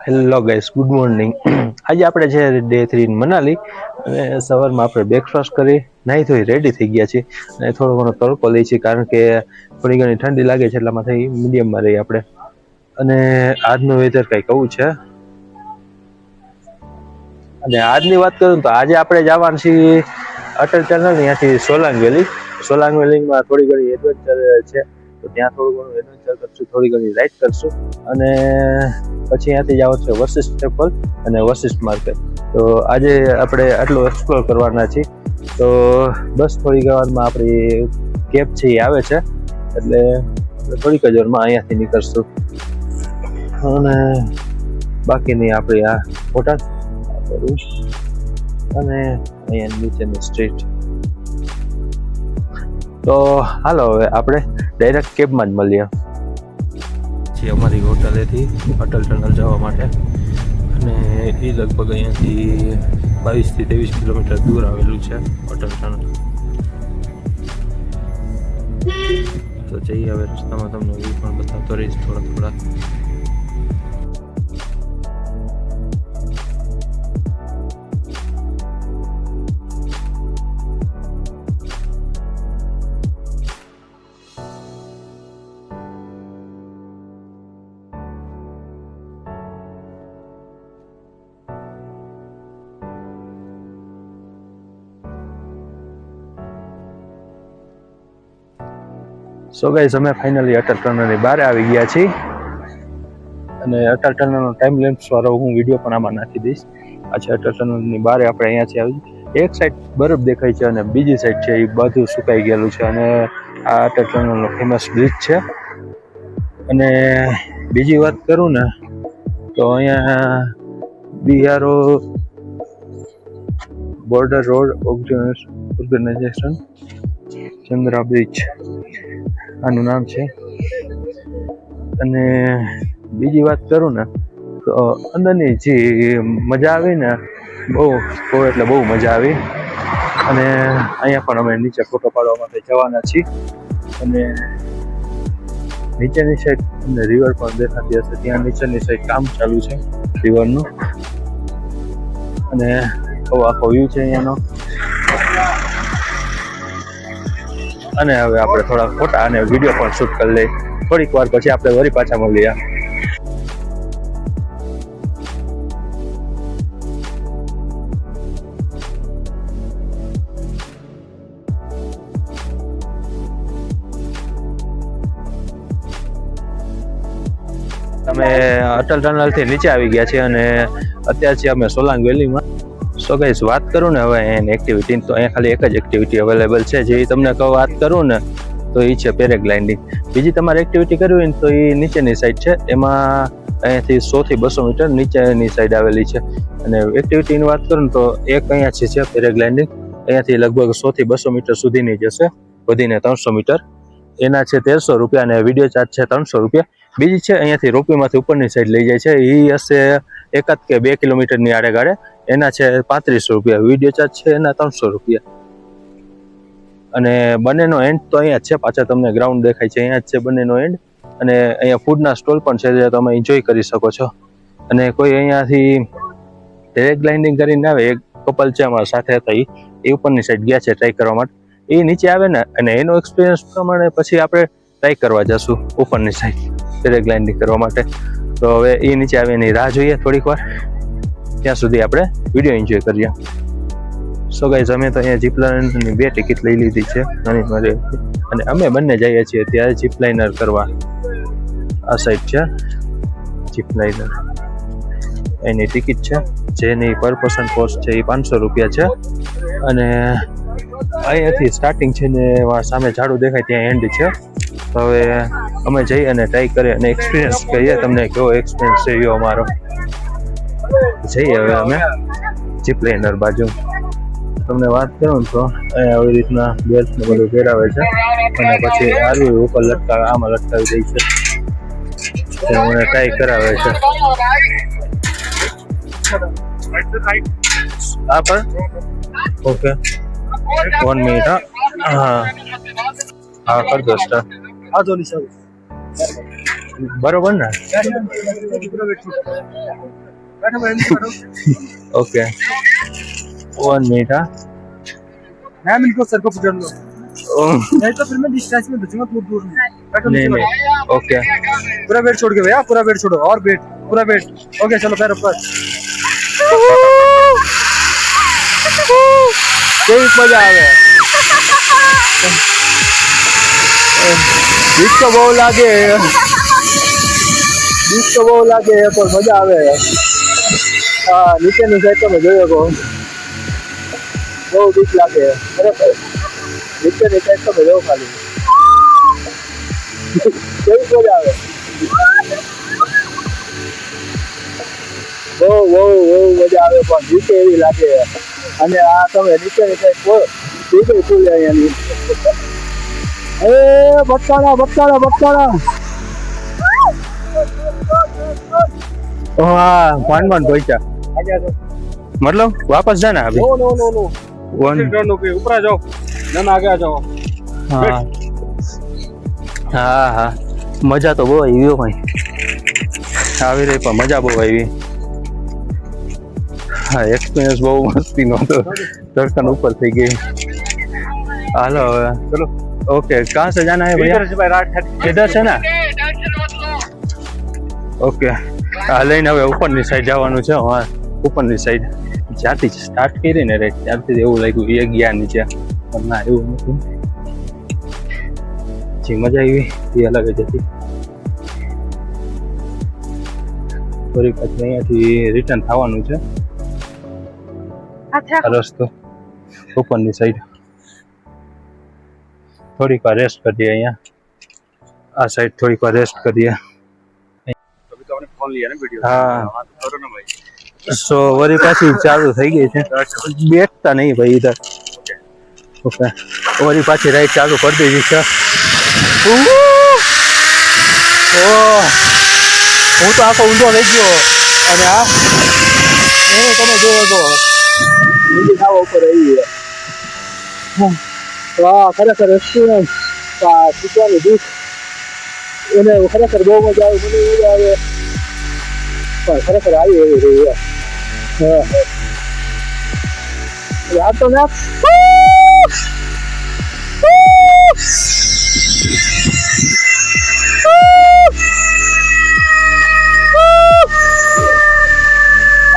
Hello guys, good morning. આજે આપણે છે ડે 3 મનાલી અને સવારમાં આપણે બ્રેકફાસ્ટ કરી નાહી ધોઈ રેડી થઈ ગયા છીએ અને થોડો ઘણો તડકો લઈએ છીએ કારણ કે થોડી ઘણી ઠંડી લાગે છે એટલામાં થઈ મીડિયમમાં રહીએ આપણે. અને આજનું વેધર કંઈક આવું છે. અને આજની વાત કરું તો આજે આપણે જવાનું છીએ અટલ ટનલ ત્યાંથી સોલાંગ વેલીમાં થોડી ઘણી એડવેન્ચર છે તો ત્યાં થોડું ઘણું એડવેન્ચર કરશું, થોડી ઘણી રાઈડ કરશું અને પછી ત્યાંથી જવાનું છે વશિષ્ઠ ટેમ્પલ અને વશિષ્ઠ માર્કેટ. તો આજે આપણે આટલું એક્સપ્લોર કરવાના છીએ. તો બસ થોડીક વારમાં આપણી કેબ છે એ આવે છે એટલે થોડીક જ વારમાં અહીંયાથી નીકળશું અને બાકીની આપણી આ બોટાદ અને અહીંયા નીચેની સ્ટ્રીટ. તો હાલો હવે આપણે ડાયરેક્ટ કેબમાં જ મળીએ છીએ અમારી હોટલેથી અટલ ટનલ જવા માટે. અને એ લગભગ અહીંયાથી 22 થી 23 કિલોમીટર દૂર આવેલું છે અટલ ટનલ. તો જઈએ હવે રસ્તામાં તમને વ્યૂ પણ બતાવતો રહીશ થોડા. સો ગાઈસ, અમે ફાઇનલી અટલ ટનલની બહાર આવી ગયા છીએ અને અટલ ટનલનો ટાઈમ લેન્સ વાળો હું વિડીયો પણ આમાં નાખી દઈશ. આ છે અટલ ટનલની બહાર આપણે અહીંયાથી આવી. એક સાઈડ બરફ દેખાય છે અને બીજી સાઈડ છે એ બધું સુકાઈ ગયેલું છે અને આ અટલ ટનલનો ફેમસ બ્રિજ છે. અને બીજી વાત કરું ને તો અહીંયા બિહારો border road organisation Chandra bridge આનું નામ છે. અને બીજી વાત કરું ને તો અંદરની જે મજા આવી ને બહુ એટલે બહુ મજા આવી. અને અહીંયા પણ અમે નીચે ફોટો પાડવા માટે જવાના છીએ અને નીચેની સાઈડ તમને રિવર પણ દેખાતી હશે. ત્યાં નીચેની સાઈડ કામ ચાલુ છે રિવરનું અને આખો વ્યૂ છે અહીંયાનો. અને હવે આપણે થોડા ફોટા અને વિડીયો પણ શૂટ કરી લઈએ. થોડીક વાર પછી આપણે વળી પાછા મળીએ. અમે અટલ ટનલ થી નીચે આવી ગયા છીએ અને અત્યારે છીએ અમે સોલાંગ વેલીમાં. સો ગાઈસ, વાત કરું ને હવે એની એક્ટિવિટી તો અહીંયા ખાલી એક જ એક્ટિવિટી અવેલેબલ છે. જે તમને વાત કરું ને તો એ છે પેરેગ્લાઇડિંગ. બીજી તમારે એક્ટિવિટી કરવી હોય ને તો એ નીચેની સાઈડ છે. એમાં અહીંયાથી 100 થી 200 મીટર નીચેની સાઈડ આવેલી છે. અને એક્ટિવિટીની વાત કરું ને તો એક અહીંયા છે પેરેગ્લાઇડિંગ. અહીંયાથી લગભગ 100 થી 200 મીટર સુધીની જશે, વધીને 300 મીટર. એના છે 1300 રૂપિયા અને વિડીયો ચાર્જ છે 300 રૂપિયા. બીજી છે અહીંયાથી રોપવેમાંથી ઉપરની સાઈડ લઈ જાય છે. એ હશે 1 કે 2 કિલોમીટરની આડેગાળે. એના છે 3500 રૂપિયા. વિડીયો ચાર્જ છે એના 300 રૂપિયા. અને બંનેનો એન્ડ તો અહીંયા જ છે. પાછા તમને ગ્રાઉન્ડ દેખાય છે, અહીંયા જ છે બંનેનો એન્ડ. અને અહીંયા ફૂડના સ્ટોલ પણ છે જે તમે એન્જોય કરી શકો છો. અને કોઈ અહીંયાથી પેરેગ્લાઇડિંગ કરીને આવે, એક કપલ છે અમારા સાથે હતા, એ ઉપરની સાઈડ ગયા છે ટ્રાય કરવા માટે. એ નીચે આવે ને અને એનો એક્સપિરિયન્સ પ્રમાણે પછી આપણે ટ્રાય કરવા જશું ઉપરની સાઈડ પેરેગ્લાઇડિંગ કરવા માટે. તો હવે એ નીચે આવે એની રાહ જોઈએ થોડીક વાર, ત્યાં સુધી આપણે વિડીયો એન્જોય કરીએ. સો ગાઈઝ, અમે તો અહીંયા જીપલાઇનરની 2 ટિકિટ લઈ લીધી છે અને અમે બંને જઈએ છીએ ત્યારે જીપલાઇનર કરવા. આ સાઈડ છે જીપલાઇનર, એની ટિકિટ છે જેની પર પર્સન કોસ્ટ છે એ 500 રૂપિયા છે. અને અહીંયાથી સ્ટાર્ટિંગ છે ને સામે ઝાડુ દેખાય ત્યાં એન્ડ છે. તો હવે અમે જઈ અને ટ્રાય કરીએ અને એક્સપિરિયન્સ કરીએ તમને કેવો એક્સપિરિયન્સ છે એવો અમારો. જઈએ હવે અમે જીપલાઇનર બાજુ. તમને વાત કરું તો અહીંયા આવી રીતના બેલ્ટ ને બધું પહેરાવે છે અને પછી આરવી ઉપર આમાં લટકાવી દે છે. મને ટ્રાય કરાવે છે. આ પર ઓકે 1 મિનિટ. હા કર દો સ્ટાર્ટ. બરોબર ને? ओके 1 मिनट हाँ मैम इनको सर को पकड़ लो ओह, नहीं तो फिर मैं डिस्टेंस में बचूंगा दूर में बैठो नहीं नीचे नहीं ओके बैठो। पूरा वेट छोड़ के भैया पूरा वेट छोड़ो और वेट पूरा वेट ओके चलो पैर ऊपर કેવી મજા આવે બીક તો બહુ લાગે પણ મજા આવે હા નીચેની સાઈડ તમે જોયો કહો બહુ બીક લાગે બરાબર નીચેની સાઈડ તમે જોવો ખાલી કેવી મજા આવે બહુ મજા આવે પણ બીક એવી લાગે અને આ તમે નીચેની સાઈડ બીક ખુલે અહીંયાની એ બટકારા हाँ मान पहुंचा आगे आ जाओ मतलब वापस जाना अभी no no no no one turn होके ऊपर आ जाओ मैम आगे आ जाओ हाँ हाँ हाँ मजा तो बहुत आई भाई આવી રહી પણ મજા બહુ આવી હા એક્સપિરિયન્સ બહુ મસ્તી નો હતો ધડકન ऊपर થઈ ગઈ હાલો હવે ચલો ओके कहाँ से जाना है भैया इधर से ना ओके લઈને હવે ઉપરની સાઈડ જવાનું છે હા ઉપરની સાઈડ જ્યાંથી સ્ટાર્ટ કરી ને રે ત્યારથી એવું લાગ્યું એ ગયા નીચે પણ ના એવું નથી જે મજા આવી એ અલગ જ હતી ફરી પાછું અહીંયાથી રિટર્ન થવાનું છે આ રસ્તો ઉપરની સાઈડ થોડીક વાર રેસ્ટ કરીએ અહીંયા આ સાઈડ થોડીક વાર રેસ્ટ કરીએ फोन लिया ना वीडियो हाँ करो ना भाई सो वरी पाછી ચાલુ થઈ ગઈ છે બેઠતા નહીં ભાઈ इधर ओके वरी પાછી રાઈડ ચાલુ કરી દીધી છે ઓહ હું તો આખો ઊંધો થઈ ગયો અને આ તમે જોવો તો નીચે ખાવા ઉપર આવી વાહ ખરેખર રેસ્ટોરન્ટ ચીકવાની ડીશ એને ખરેખર બહુ મજા આવે મને મજા આવે પણ ખરેખર આવી એવી રહી હા યાર તો ના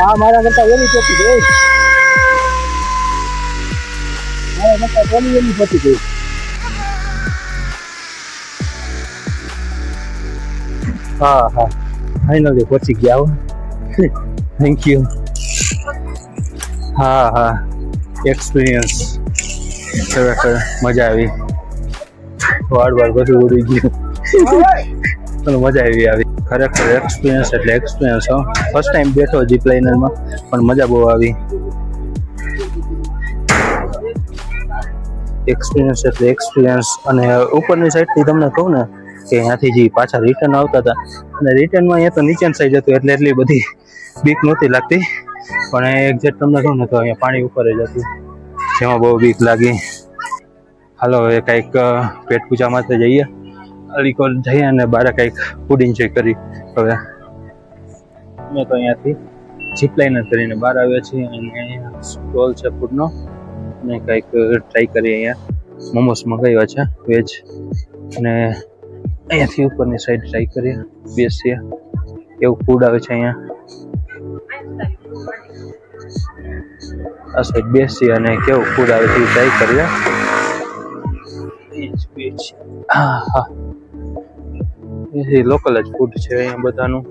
આ મારા કરતા એવી ચોકી ગઈ મારા કરતા કોની એવી ચોકી ગઈ हाँ हाँ फाइनली पहुंची गया हूँ थैंक यू हाँ हाँ एक्सपीरियंस खरेखर मजा આવી વાર બધું ઉડી ગયું પણ મજા આવી ખરેખર એક્સપિરિયન્સ એટલે એક્સપિરિયન્સ હો ફર્સ્ટ ટાઈમ બેઠો જીપ લાઇનરમાં પણ મજા બહુ આવી એક્સપિરિયન્સ એટલે એક્સપિરિયન્સ અને ઉપરની સાઈડથી તમને કહું ને કે અહીંયાથી જે પાછા રિટર્ન આવતા હતા અને રિટર્નમાં અહીંયા તો નીચેની સાઈડ હતું એટલે એટલી બધી બીક નહોતી લાગતી પણ એક્ઝેક્ટ તમને કહું ને તો અહીંયા પાણી ઉપર જ હતું જેમાં બહુ બીક લાગી હાલો હવે કંઈક પેટ પૂજા માટે જઈએ અલીકોટ જઈએ અને બહાર કંઈક ફૂડ એન્જોય કરી હવે અમે તો અહીંયાથી જીપ લાઇનર કરીને બહાર આવ્યા છીએ અને અહીંયા સ્ટોલ છે ફૂડનો અને કંઈક ટ્રાય કરીએ અહીંયા મોમોસ મંગાવ્યા છે વેજ અને અહીંયાથી ઉપરની સાઈડ ટ્રાય કરીએ બેસીએ એવું ફૂડ આવે છે અહીંયા આ સાઈડ બેસીએ અને કેવું ફૂડ આવે છે ટ્રાય કરીએ હા હા એ લોકલ જ ફૂડ છે અહીંયા બધાનું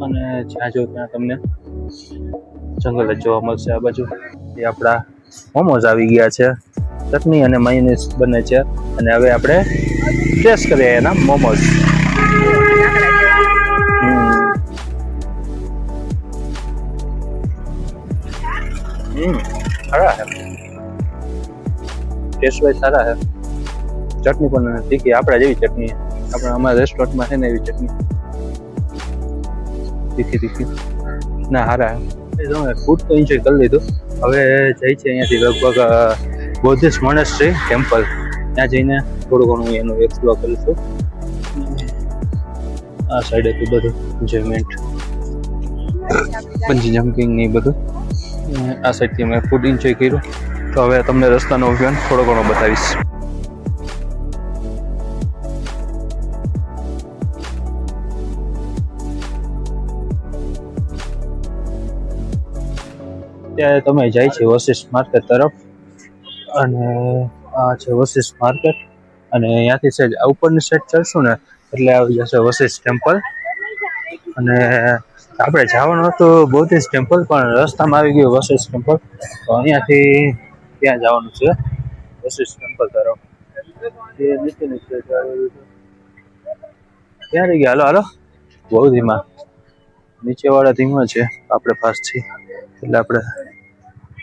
અને જ્યાં જો ત્યાં તમને જંગલ જ જોવા મળશે આ બાજુ એ આપણા મોમોઝ આવી ગયા છે ચટણી અને માયોનીઝ બને છે અને હવે આપણે ટેસ્ટ કરીએ એના મોમોઝ સારા હે ટેસ્ટ વાઇઝ સારા હે ચટણી પણ તીખી આપણા જેવી ચટણી આપણે અમારા રેસ્ટોરન્ટમાં છે ને એવી ચટણી તીખી ના સારા ફૂડ તો એન્જોય કરી લીધું હવે જઈ છે અહીંયાથી લગભગ બૌદ્ધિસ્ટ મોનેસ્ટ્રી ટેમ્પલ ત્યાં જઈને થોડું ઘણું એનું એક્સપ્લોર કરીશું આ સાઈડ હતું બધું એન્જોયમેન્ટ, બંજી જમ્પિંગ ને એ બધું. આ સાઈડથી અમે ફૂડ એન્જોય કર્યું. તો હવે તમને રસ્તાનો વ્યૂ થોડો ઘણો બતાવીશ. ત્યારે તમે જાય છે વશિષ્ઠ માર્કેટ તરફ, અને આ છે વશિષ્ઠ માર્કેટ. અને અહીંયાથી છે ઉપરની સાઈડ ચડશું ને એટલે આવી જશે વશિષ્ઠ ટેમ્પલ. અને આપણે જવાનું હતું બૌદ્ધિસ્ટ ટેમ્પલ, પણ રસ્તામાં આવી ગયું વશિષ્ઠ ટેમ્પલ. તો અહીંયાથી ત્યાં જવાનું છે વશિષ્ઠ ટેમ્પલ તરફ. ક્યાં રહી ગયા? હાલો હાલો, બહુ ધીમા, નીચે વાળા ધીમા છે, આપણે ફાસ્ટ છીએ એટલે આપણે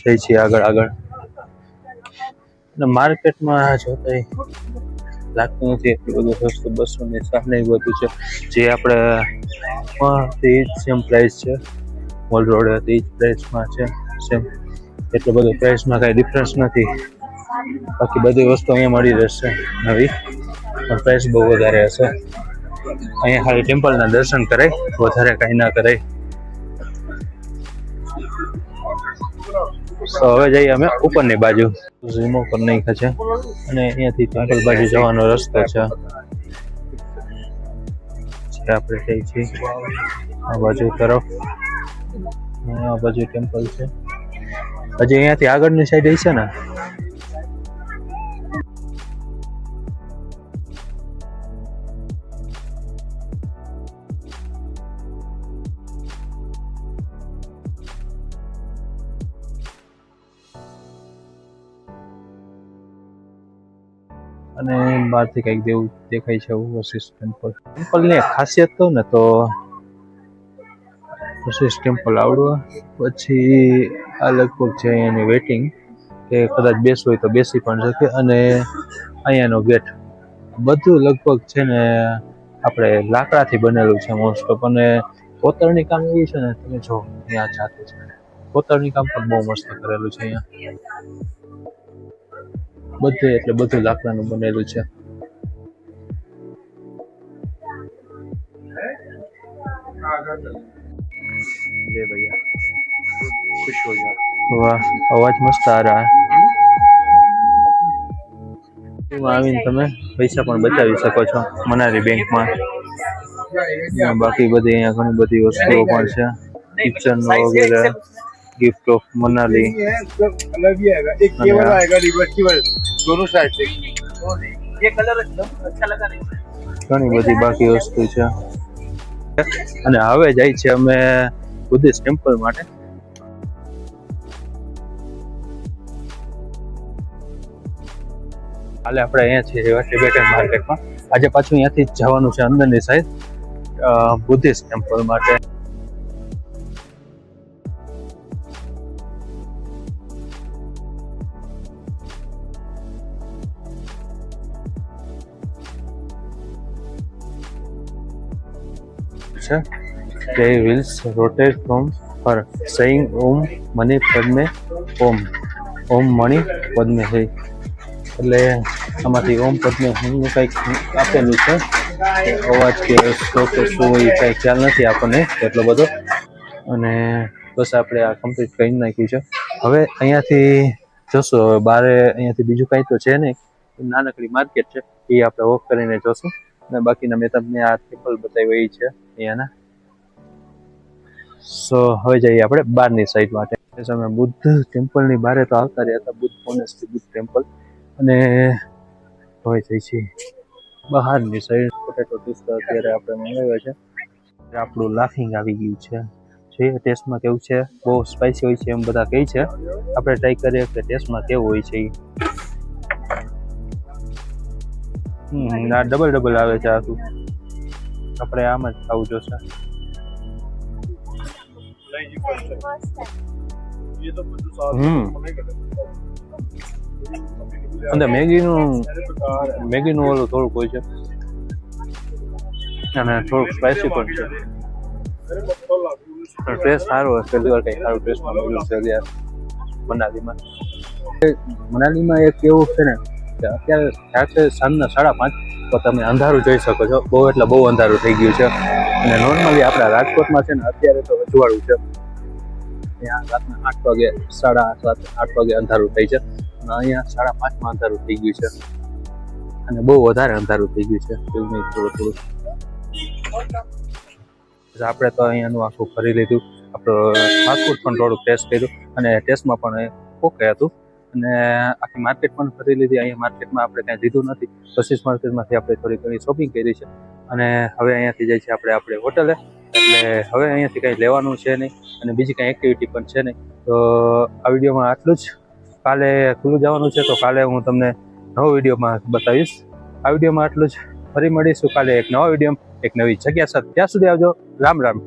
જઈ છીએ આગળ આગળ. માર્કેટમાં જોતા લાગતું નથી એટલું બધું સસ્તું. 200 ને 4 ને બધું છે જે આપણે સેમ પ્રાઇસ છે. મોલ રોડ હતી જ પ્રાઇસમાં છે સેમ, એટલો બધો પ્રાઇસમાં કાંઈ ડિફરન્સ નથી. બાકી બધી વસ્તુ અહીંયા મળી રહેશે નવી, પણ પ્રાઇસ બહુ વધારે હશે. અહીંયા ખાલી ટેમ્પલના દર્શન કરાય, વધારે કાંઈ ના કરાય. તો હવે જઈએ અમે ઉપરની બાજુ. ઝીમો કરી નાખ્યા છે અને અહીંયાથી ટેમ્પલ બાજુ જવાનો રસ્તો છે. આપણે જઈએ છીએ આ બાજુ તરફ. આ બાજુ ટેમ્પલ છે. હજી અહીંયાથી આગળની સાઈડ છે ને, અને બહારથી કંઈક દેવું દેખાય છે એવું વશિષ્ઠ ટેમ્પલ. ટેમ્પલની ખાસિયત કહું ને તો વશિષ્ઠ ટેમ્પલ આવડું, પછી આ લગભગ છે અહીંયાની વેટિંગ, કે કદાચ બેસવું હોય તો બેસી પણ શકે. અને અહીંયાનો ગેટ બધું લગભગ છે ને આપણે લાકડાથી બનેલું છે મોસ્ટ ઓફ. અને કોતરણી કામ એવી છે ને, તમે જો અહીંયા જાતે છે કોતરણી કામ પણ બહુ મસ્ત કરેલું છે અહીંયા. બધું એટલે બધું લાકડાનું બનેલું છે. વાહ, અવાજ મસ્ત આ રહા. એમાં આવીને તમે પૈસા પણ બચાવી શકો છો મનાલી બેંકમાં. બાકી બધી અહીંયા ઘણી બધી વસ્તુઓ પણ છે, કિચન વગેરે. गिफ्ट ऑफ मनाली अलग ही आएगा, एक केवल आएगा रिवर्सिबल दोनों साइड से. ये कलर अच्छा लगा नहीं. ઘણી બધી બાકી વસ્તુ છે. અને હવે જાય છે અમે બુદ્ધિસ્ટ ટેમ્પલ માટે. હાલે આપણે અહીંયા છીએ ટિબેટન માર્કેટમાં. આજે પાછું અહીંયાથી જવાનું છે અંદરની સાઈડ બુદ્ધિસ્ટ ટેમ્પલ માટે. They wheels rotate from her, saying Om Mani Padme Om. Om Mani Padme Hum. એટલે આમાંથી ઓમ પદ્મે હમનું કંઈક આપેલું છે. અવાજ કે શ્લોક શું એ કંઈ ખ્યાલ નથી આપણને એટલો બધો. અને બસ આપણે આ કમ્પ્લીટ કરી નાખ્યું છે. હવે અહીંયાથી જોશું, હવે બારે અહીંયાથી બીજું કાંઈ તો છે નહીં, નાનકડી માર્કેટ છે, એ આપણે વોક કરીને જોશું. અને બાકીના મેં તમને આ ટેમ્પલ બતાવી એ છે અહીંયાના. સો હવે જઈએ આપણે બહારની સાઈડ માટે. અમે બુદ્ધ ટેમ્પલની બહાર તો આવતા રહ્યા હતા, બુદ્ધ મોનેસ્ટ્રી બુદ્ધ ટેમ્પલ. અને હવે જઈએ છીએ બહારની સાઈડ. પોટેટો ટીસ્કા અત્યારે આપણે મંગાવ્યા છે. આપણું લાફિંગ આવી ગયું છે. જોઈએ ટેસ્ટમાં કેવું છે. બહુ સ્પાઇસી હોય છે એમ બધા કહે છે. આપણે ટ્રાય કરીએ કે ટેસ્ટમાં કેવું હોય છે. આ ડબલ આવે છે આખું. આપણે આમ જ ખાવું જોશે. અંદર મેગીનું ઓલું થોડુંક હોય છે અને થોડુંક સ્પાઇસી પણ છે. ટેસ્ટ સારો હશે. પહેલી વાર કંઈ સારું ટેસ્ટમાં મળ્યું છે અત્યારે મનાલીમાં. મનાલીમાં એક એવું છે ને કે અત્યારે થયા છે સાંજના 5:30 તો તમે અંધારું જોઈ શકો છો, બહુ એટલે બહુ અંધારું થઈ ગયું છે. અને નોર્મલી આપણા રાજકોટમાં છે ને અત્યારે તો અજવાળું છે, ત્યાં રાતના 8 વાગે 8:30 વાગે અંધારું થઈ છે, અને અહીંયા 5:30 અંધારું થઈ ગયું છે, અને બહુ વધારે અંધારું થઈ ગયું છે એવું નહીં, થોડું આપણે તો અહીંયાનું આખું ફરી લીધું, આપણું ફાસ્ટફૂડ પણ થોડુંક ટેસ્ટ કર્યું, અને ટેસ્ટમાં પણ ઓકે હતું, અને આખી માર્કેટ પણ ફરી લીધી. અહીંયા માર્કેટમાં આપણે કાંઈ લીધું નથી, બસીસ માર્કેટમાંથી આપણે થોડી ઘણી શોપિંગ કરી છે, અને હવે અહીંયાથી જાય છે આપણે હોટલે. એટલે હવે અહીંયાથી કંઈ લેવાનું છે નહીં, અને બીજી કાંઈ એક્ટિવિટી પણ છે નહીં. તો આ વિડીયોમાં આટલું જ. કાલે ખુલ્લું જવાનું છે, તો કાલે હું તમને નવો વિડીયોમાં બતાવીશ. આ વિડીયોમાં આટલું જ. ફરી મળીશું કાલે એક નવા વિડીયોમાં એક નવી જગ્યા સાથે. ત્યાં સુધી આવજો. રામ રામ.